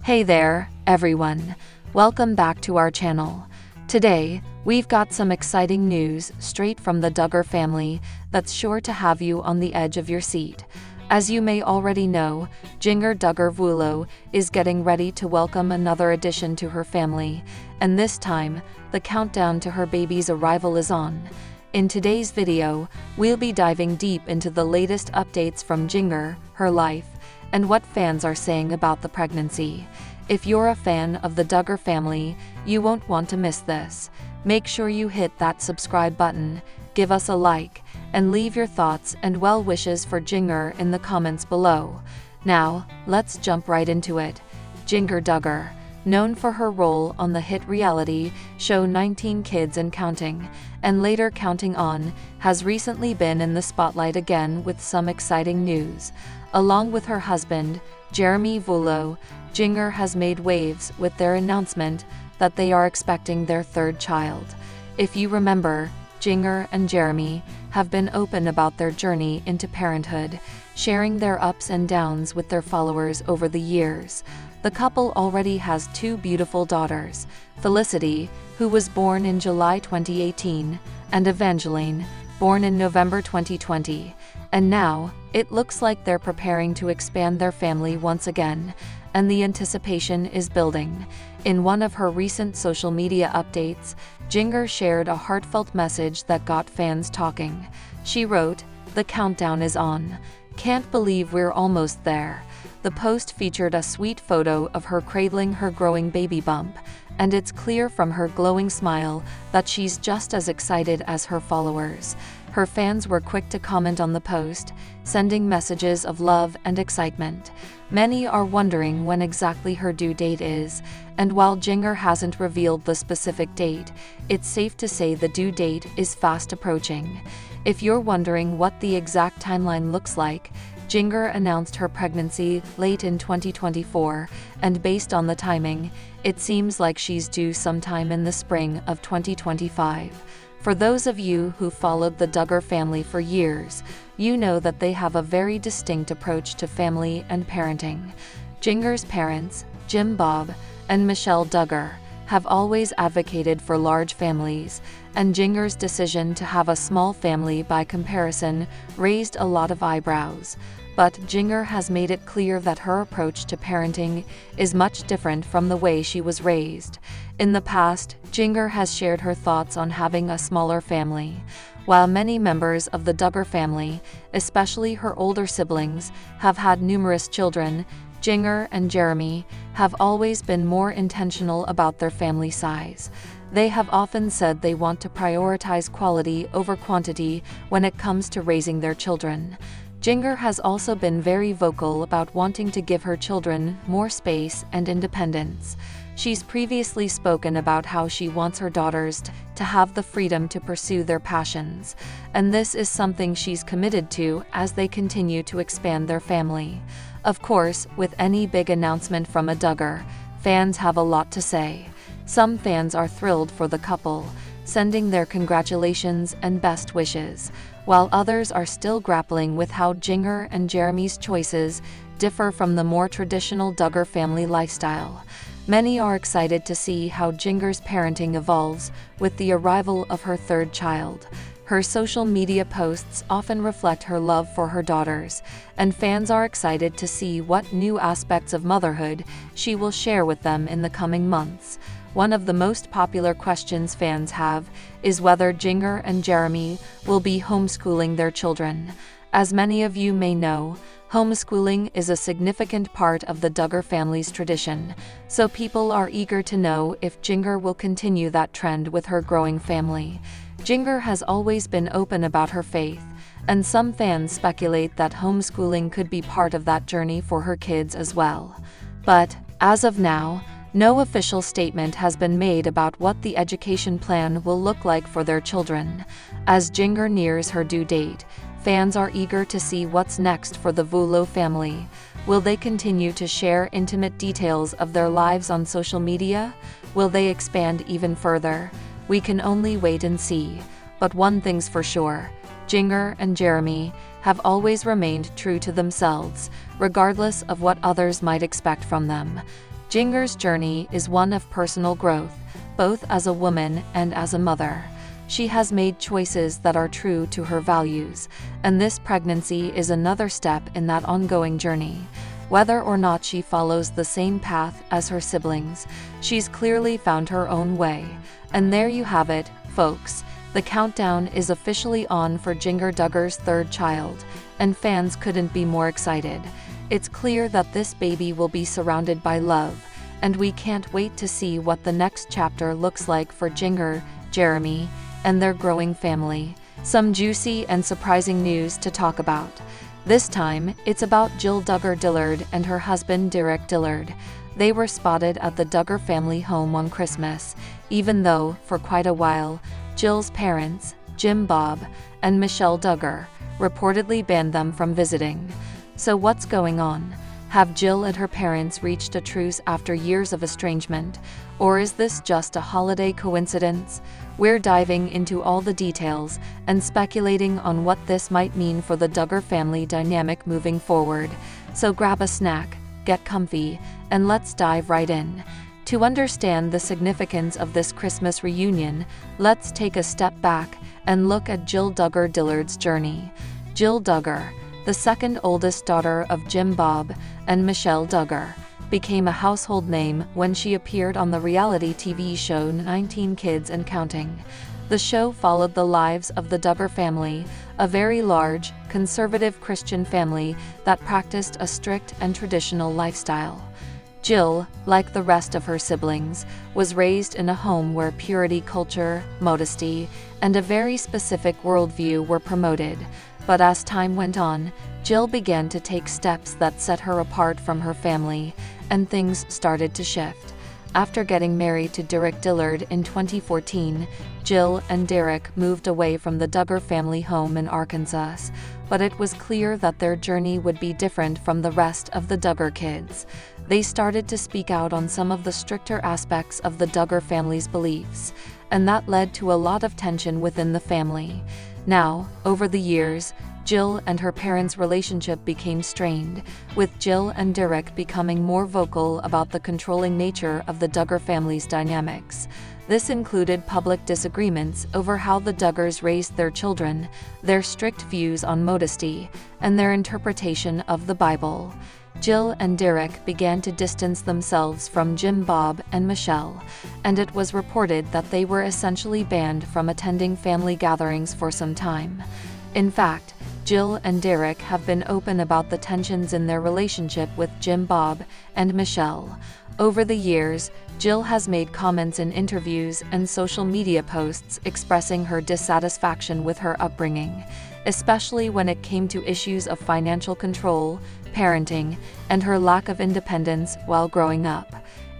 Hey there, everyone. Welcome back to our channel. Today, we've got some exciting news straight from the Duggar family that's sure to have you on the edge of your seat. As you may already know, Jinger Duggar is getting ready to welcome another addition to her family, and this time, the countdown to her baby's arrival is on. In today's video, we'll be diving deep into the latest updates from Jinger, her life, and what fans are saying about the pregnancy. If you're a fan of the Duggar family, you won't want to miss this. Make sure you hit that subscribe button, give us a like, and leave your thoughts and well wishes for Jinger in the comments below. Now, let's jump right into it. Jinger Duggar, known for her role on the hit reality show 19 Kids and Counting, and later Counting On, has recently been in the spotlight again with some exciting news. Along with her husband, Jeremy Vuolo, Jinger has made waves with their announcement that they are expecting their third child. If you remember, Jinger and Jeremy have been open about their journey into parenthood, sharing their ups and downs with their followers over the years. The couple already has two beautiful daughters, Felicity, who was born in July 2018, and Evangeline, born in November 2020. And now, it looks like they're preparing to expand their family once again, and the anticipation is building. In one of her recent social media updates, Jinger shared a heartfelt message that got fans talking. She wrote, "The countdown is on. Can't believe we're almost there." The post featured a sweet photo of her cradling her growing baby bump, and it's clear from her glowing smile that she's just as excited as her followers. Her fans were quick to comment on the post, sending messages of love and excitement. Many are wondering when exactly her due date is, and while Jinger hasn't revealed the specific date, it's safe to say the due date is fast approaching. If you're wondering what the exact timeline looks like, Jinger announced her pregnancy late in 2024, and based on the timing, it seems like she's due sometime in the spring of 2025. For those of you who followed the Duggar family for years, you know that they have a very distinct approach to family and parenting. Jinger's parents, Jim Bob and Michelle Duggar, have always advocated for large families, and Jinger's decision to have a small family by comparison raised a lot of eyebrows. But Jinger has made it clear that her approach to parenting is much different from the way she was raised. In the past, Jinger has shared her thoughts on having a smaller family. While many members of the Duggar family, especially her older siblings, have had numerous children, Jinger and Jeremy have always been more intentional about their family size. They have often said they want to prioritize quality over quantity when it comes to raising their children. Jinger has also been very vocal about wanting to give her children more space and independence. She's previously spoken about how she wants her daughters to have the freedom to pursue their passions, and this is something she's committed to as they continue to expand their family. Of course, with any big announcement from a Duggar, fans have a lot to say. Some fans are thrilled for the couple, sending their congratulations and best wishes, while others are still grappling with how Jinger and Jeremy's choices differ from the more traditional Duggar family lifestyle. Many are excited to see how Jinger's parenting evolves with the arrival of her third child. Her social media posts often reflect her love for her daughters, and fans are excited to see what new aspects of motherhood she will share with them in the coming months. One of the most popular questions fans have is whether Jinger and Jeremy will be homeschooling their children. As many of you may know, homeschooling is a significant part of the Duggar family's tradition, so people are eager to know if Jinger will continue that trend with her growing family. Jinger has always been open about her faith, and some fans speculate that homeschooling could be part of that journey for her kids as well. But, as of now, no official statement has been made about what the education plan will look like for their children. As Jinger nears her due date, fans are eager to see what's next for the Vuolo family. Will they continue to share intimate details of their lives on social media? Will they expand even further? We can only wait and see. But one thing's for sure, Jinger and Jeremy have always remained true to themselves, regardless of what others might expect from them. Jinger's journey is one of personal growth, both as a woman and as a mother. She has made choices that are true to her values, and this pregnancy is another step in that ongoing journey. Whether or not she follows the same path as her siblings, she's clearly found her own way. And there you have it, folks. The countdown is officially on for Jinger Duggar's third child, and fans couldn't be more excited. It's clear that this baby will be surrounded by love, and we can't wait to see what the next chapter looks like for Jinger, Jeremy, and their growing family. Some juicy and surprising news to talk about. This time, it's about Jill Duggar Dillard and her husband Derek Dillard. They were spotted at the Duggar family home on Christmas, even though, for quite a while, Jill's parents, Jim Bob and Michelle Duggar, reportedly banned them from visiting. So what's going on? Have Jill and her parents reached a truce after years of estrangement, or is this just a holiday coincidence? We're diving into all the details and speculating on what this might mean for the Duggar family dynamic moving forward. So grab a snack, get comfy, and let's dive right in. To understand the significance of this Christmas reunion, let's take a step back and look at Jill Duggar Dillard's journey. Jill Duggar, the second oldest daughter of Jim Bob and Michelle Duggar, became a household name when she appeared on the reality TV show 19 Kids and Counting. The show followed the lives of the Duggar family, a very large, conservative Christian family that practiced a strict and traditional lifestyle. Jill, like the rest of her siblings, was raised in a home where purity culture, modesty, and a very specific worldview were promoted. But as time went on, Jill began to take steps that set her apart from her family, and things started to shift. After getting married to Derek Dillard in 2014, Jill and Derek moved away from the Duggar family home in Arkansas, but it was clear that their journey would be different from the rest of the Duggar kids. They started to speak out on some of the stricter aspects of the Duggar family's beliefs, and that led to a lot of tension within the family. Now, over the years, Jill and her parents' relationship became strained, with Jill and Derek becoming more vocal about the controlling nature of the Duggar family's dynamics. This included public disagreements over how the Duggars raised their children, their strict views on modesty, and their interpretation of the Bible. Jill and Derek began to distance themselves from Jim Bob and Michelle, and it was reported that they were essentially banned from attending family gatherings for some time. In fact, Jill and Derek have been open about the tensions in their relationship with Jim Bob and Michelle. Over the years, Jill has made comments in interviews and social media posts expressing her dissatisfaction with her upbringing, especially when it came to issues of financial control, parenting, and her lack of independence while growing up.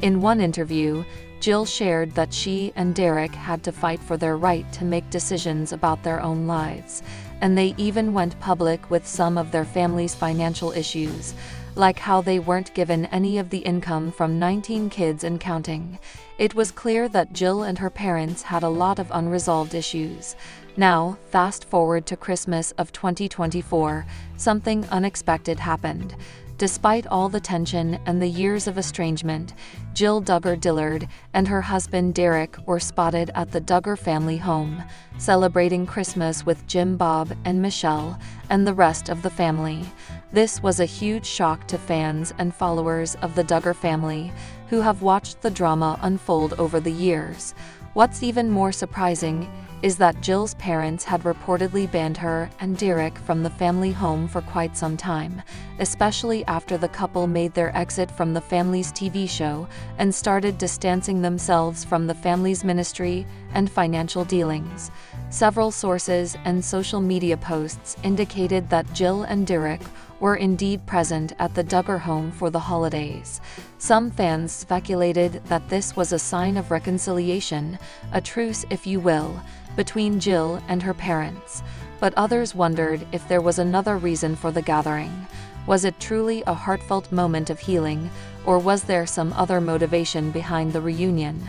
In one interview, Jill shared that she and Derek had to fight for their right to make decisions about their own lives, and they even went public with some of their family's financial issues, like how they weren't given any of the income from 19 Kids and Counting. It was clear that Jill and her parents had a lot of unresolved issues. Now, fast forward to Christmas of 2024, something unexpected happened. Despite all the tension and the years of estrangement, Jill Duggar Dillard and her husband Derek were spotted at the Duggar family home, celebrating Christmas with Jim Bob and Michelle and the rest of the family. This was a huge shock to fans and followers of the Duggar family, who have watched the drama unfold over the years. What's even more surprising is that Jill's parents had reportedly banned her and Derek from the family home for quite some time, especially after the couple made their exit from the family's TV show and started distancing themselves from the family's ministry and financial dealings. Several sources and social media posts indicated that Jill and Derek were indeed present at the Duggar home for the holidays. Some fans speculated that this was a sign of reconciliation, a truce if you will, between Jill and her parents. But others wondered if there was another reason for the gathering. Was it truly a heartfelt moment of healing, or was there some other motivation behind the reunion?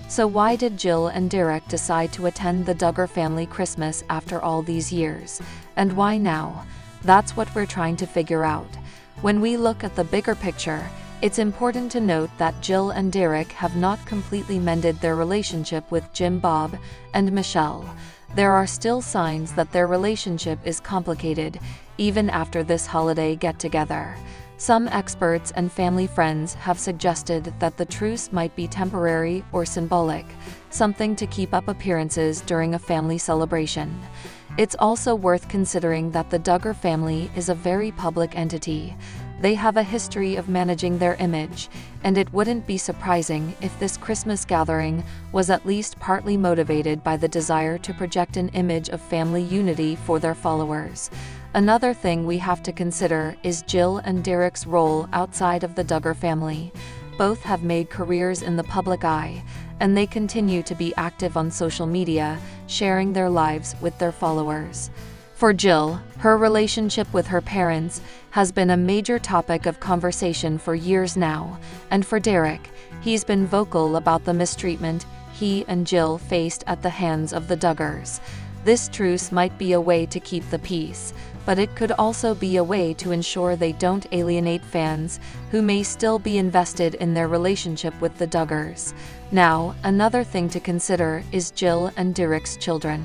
So why did Jill and Derek decide to attend the Duggar family Christmas after all these years? And why now? That's what we're trying to figure out. When we look at the bigger picture, It's important to note that Jill and Derek have not completely mended their relationship with Jim Bob and Michelle. There are still signs that their relationship is complicated, even after this holiday get-together. Some experts and family friends have suggested that the truce might be temporary or symbolic, something to keep up appearances during a family celebration. It's also worth considering that the Duggar family is a very public entity. They have a history of managing their image, and it wouldn't be surprising if this Christmas gathering was at least partly motivated by the desire to project an image of family unity for their followers. Another thing we have to consider is Jill and Derek's role outside of the Duggar family. Both have made careers in the public eye, and they continue to be active on social media, sharing their lives with their followers. For Jill, her relationship with her parents has been a major topic of conversation for years now, and for Derek, he's been vocal about the mistreatment he and Jill faced at the hands of the Duggars. This truce might be a way to keep the peace, but it could also be a way to ensure they don't alienate fans who may still be invested in their relationship with the Duggars. Now, another thing to consider is Jill and Derek's children.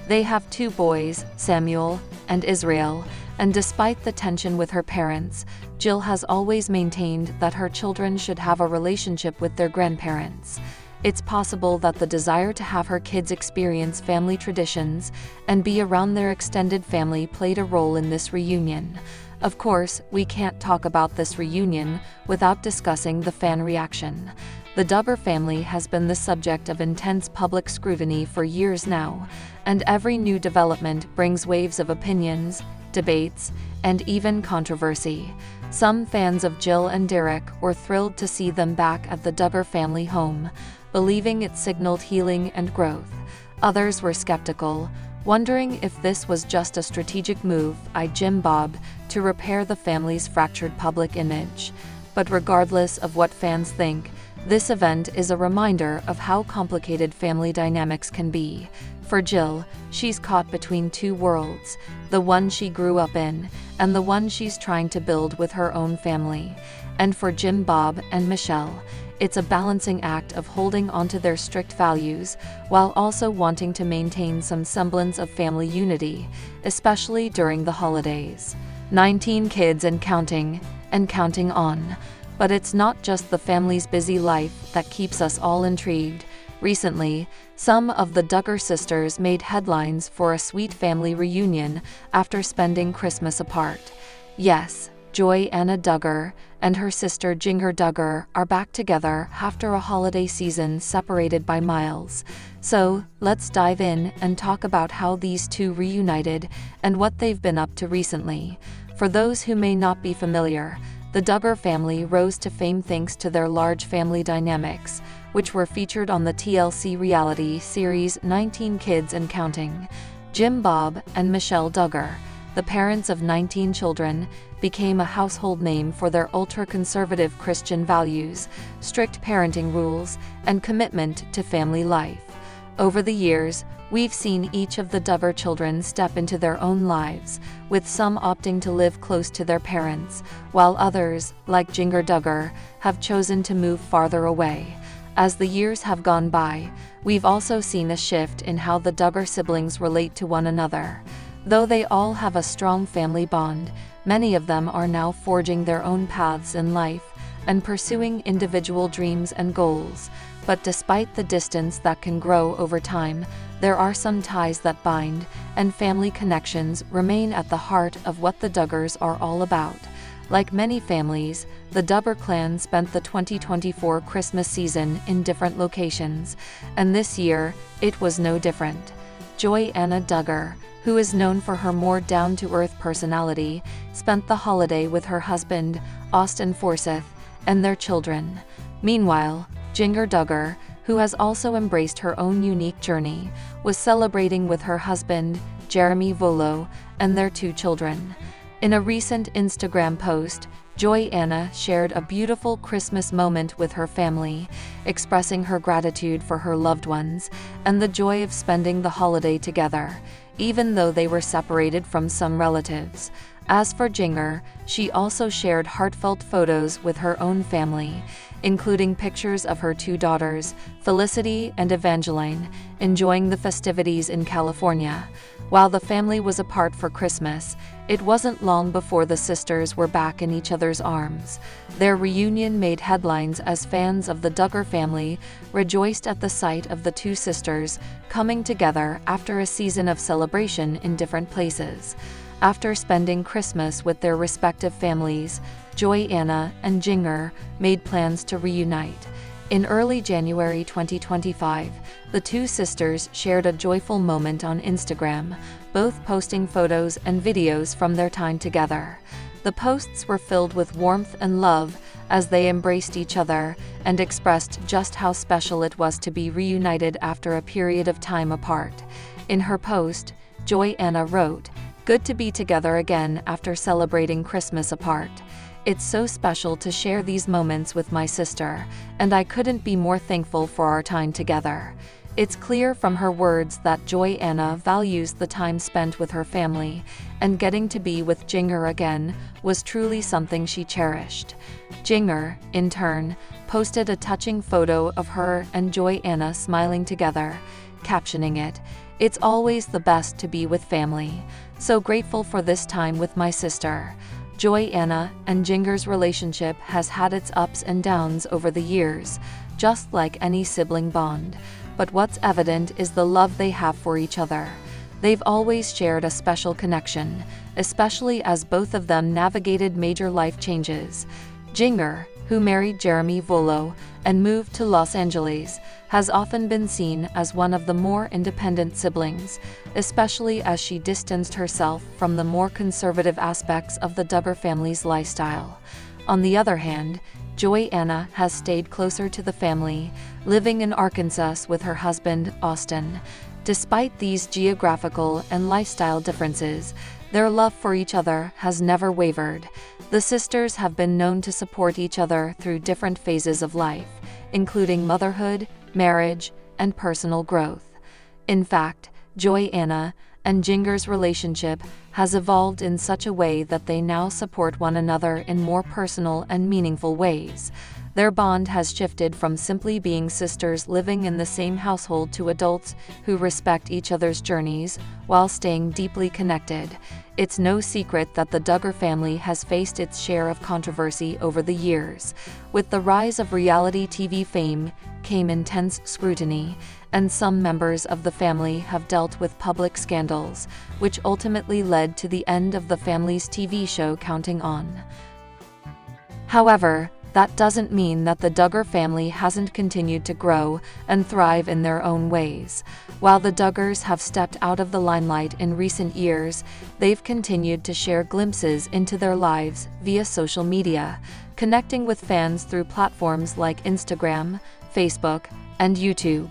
They have 2 boys, Samuel and Israel, and despite the tension with her parents, Jill has always maintained that her children should have a relationship with their grandparents. It's possible that the desire to have her kids experience family traditions and be around their extended family played a role in this reunion. Of course, we can't talk about this reunion without discussing the fan reaction. The Duggar family has been the subject of intense public scrutiny for years now, and every new development brings waves of opinions, debates, and even controversy. Some fans of Jill and Derek were thrilled to see them back at the Duggar family home, believing it signaled healing and growth. Others were skeptical, wondering if this was just a strategic move by Jim Bob to repair the family's fractured public image. But regardless of what fans think, this event is a reminder of how complicated family dynamics can be. For Jill, she's caught between 2 worlds, the one she grew up in, and the one she's trying to build with her own family. And for Jim Bob and Michelle, it's a balancing act of holding onto their strict values while also wanting to maintain some semblance of family unity, especially during the holidays. 19 kids and counting on. But it's not just the family's busy life that keeps us all intrigued. Recently, some of the Duggar sisters made headlines for a sweet family reunion after spending Christmas apart. Yes, Joy-Anna Duggar and her sister Jinger Duggar are back together after a holiday season separated by miles. So, let's dive in and talk about how these 2 reunited and what they've been up to recently. For those who may not be familiar, the Duggar family rose to fame thanks to their large family dynamics, which were featured on the TLC reality series 19 Kids and Counting. Jim Bob and Michelle Duggar, the parents of 19 children, became a household name for their ultra-conservative Christian values, strict parenting rules, and commitment to family life. Over the years, we've seen each of the Duggar children step into their own lives, with some opting to live close to their parents, while others, like Jinger Duggar, have chosen to move farther away. As the years have gone by, we've also seen a shift in how the Duggar siblings relate to one another. Though they all have a strong family bond, many of them are now forging their own paths in life and pursuing individual dreams and goals. But despite the distance that can grow over time, there are some ties that bind, and family connections remain at the heart of what the Duggars are all about. Like many families, the Duggar clan spent the 2024 Christmas season in different locations, and this year, it was no different. Joy-Anna Duggar, who is known for her more down-to-earth personality, spent the holiday with her husband, Austin Forsyth, and their children. Meanwhile, Jinger Duggar, who has also embraced her own unique journey, was celebrating with her husband, Jeremy Volo, and their 2 children. In a recent Instagram post, Joy-Anna shared a beautiful Christmas moment with her family, expressing her gratitude for her loved ones and the joy of spending the holiday together, even though they were separated from some relatives. As for Jinger, she also shared heartfelt photos with her own family, including pictures of her two daughters, Felicity and Evangeline, enjoying the festivities in California. While the family was apart for Christmas, it wasn't long before the sisters were back in each other's arms. Their reunion made headlines as fans of the Duggar family rejoiced at the sight of the two sisters coming together after a season of celebration in different places. After spending Christmas with their respective families, Joy-Anna and Jinger made plans to reunite. In early January 2025, the two sisters shared a joyful moment on Instagram, both posting photos and videos from their time together. The posts were filled with warmth and love as they embraced each other and expressed just how special it was to be reunited after a period of time apart. In her post, Joy-Anna wrote, "Good to be together again after celebrating Christmas apart. It's so special to share these moments with my sister, and I couldn't be more thankful for our time together." It's clear from her words that Joy-Anna values the time spent with her family, and getting to be with Jinger again was truly something she cherished. Jinger, in turn, posted a touching photo of her and Joy-Anna smiling together, captioning it, "It's always the best to be with family. So grateful for this time with my sister." Joy-Anna and Jinger's relationship has had its ups and downs over the years, just like any sibling bond. But what's evident is the love they have for each other. They've always shared a special connection, especially as both of them navigated major life changes. Jinger, who married Jeremy Volo and moved to Los Angeles, has often been seen as one of the more independent siblings, especially as she distanced herself from the more conservative aspects of the Duggar family's lifestyle. On the other hand, Joy-Anna has stayed closer to the family, living in Arkansas with her husband, Austin. Despite these geographical and lifestyle differences, their love for each other has never wavered. The sisters have been known to support each other through different phases of life, including motherhood, marriage, and personal growth. In fact, Joy-Anna and Jinger's relationship has evolved in such a way that they now support one another in more personal and meaningful ways. Their bond has shifted from simply being sisters living in the same household to adults who respect each other's journeys while staying deeply connected. It's no secret that the Duggar family has faced its share of controversy over the years. With the rise of reality TV fame came intense scrutiny, and some members of the family have dealt with public scandals, which ultimately led to the end of the family's TV show Counting On. However, that doesn't mean that the Duggar family hasn't continued to grow and thrive in their own ways. While the Duggars have stepped out of the limelight in recent years, they've continued to share glimpses into their lives via social media, connecting with fans through platforms like Instagram, Facebook, and YouTube.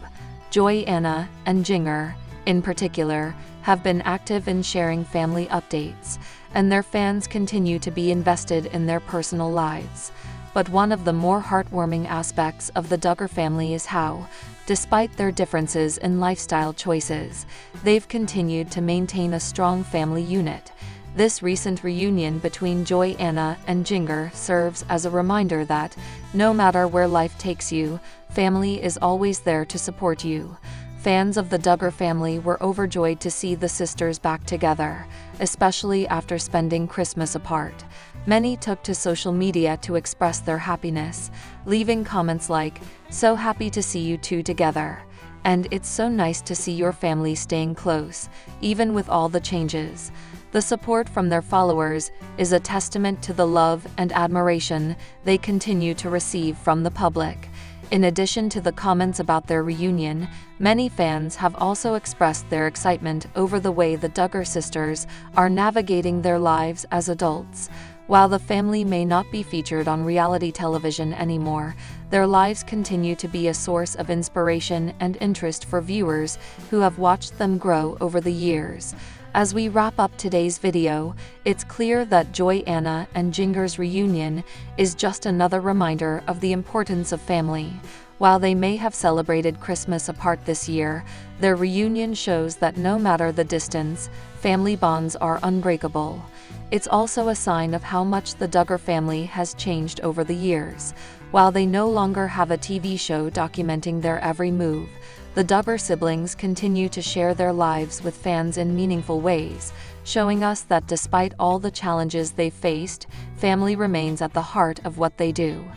Joy-Anna and Jinger, in particular, have been active in sharing family updates, and their fans continue to be invested in their personal lives. But one of the more heartwarming aspects of the Duggar family is how, despite their differences in lifestyle choices, they've continued to maintain a strong family unit. This recent reunion between Joy-Anna and Jinger serves as a reminder that, no matter where life takes you, family is always there to support you. Fans of the Duggar family were overjoyed to see the sisters back together, especially after spending Christmas apart. Many took to social media to express their happiness, leaving comments like, "So happy to see you two together," and "It's so nice to see your family staying close, even with all the changes." The support from their followers is a testament to the love and admiration they continue to receive from the public. In addition to the comments about their reunion, many fans have also expressed their excitement over the way the Duggar sisters are navigating their lives as adults. While the family may not be featured on reality television anymore, their lives continue to be a source of inspiration and interest for viewers who have watched them grow over the years. As we wrap up today's video, it's clear that Joy Anna and Jinger's reunion is just another reminder of the importance of family. While they may have celebrated Christmas apart this year, their reunion shows that no matter the distance, family bonds are unbreakable. It's also a sign of how much the Duggar family has changed over the years. While they no longer have a TV show documenting their every move, the Duggar siblings continue to share their lives with fans in meaningful ways, showing us that despite all the challenges they've faced, family remains at the heart of what they do.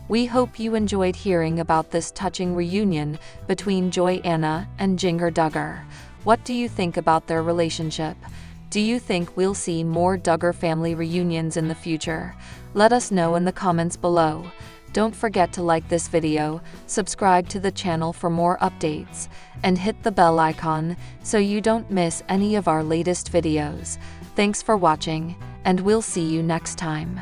We hope you enjoyed hearing about this touching reunion between Joy Anna and Jinger Duggar. What do you think about their relationship? Do you think we'll see more Duggar family reunions in the future? Let us know in the comments below. Don't forget to like this video, subscribe to the channel for more updates, and hit the bell icon so you don't miss any of our latest videos. Thanks for watching, and we'll see you next time.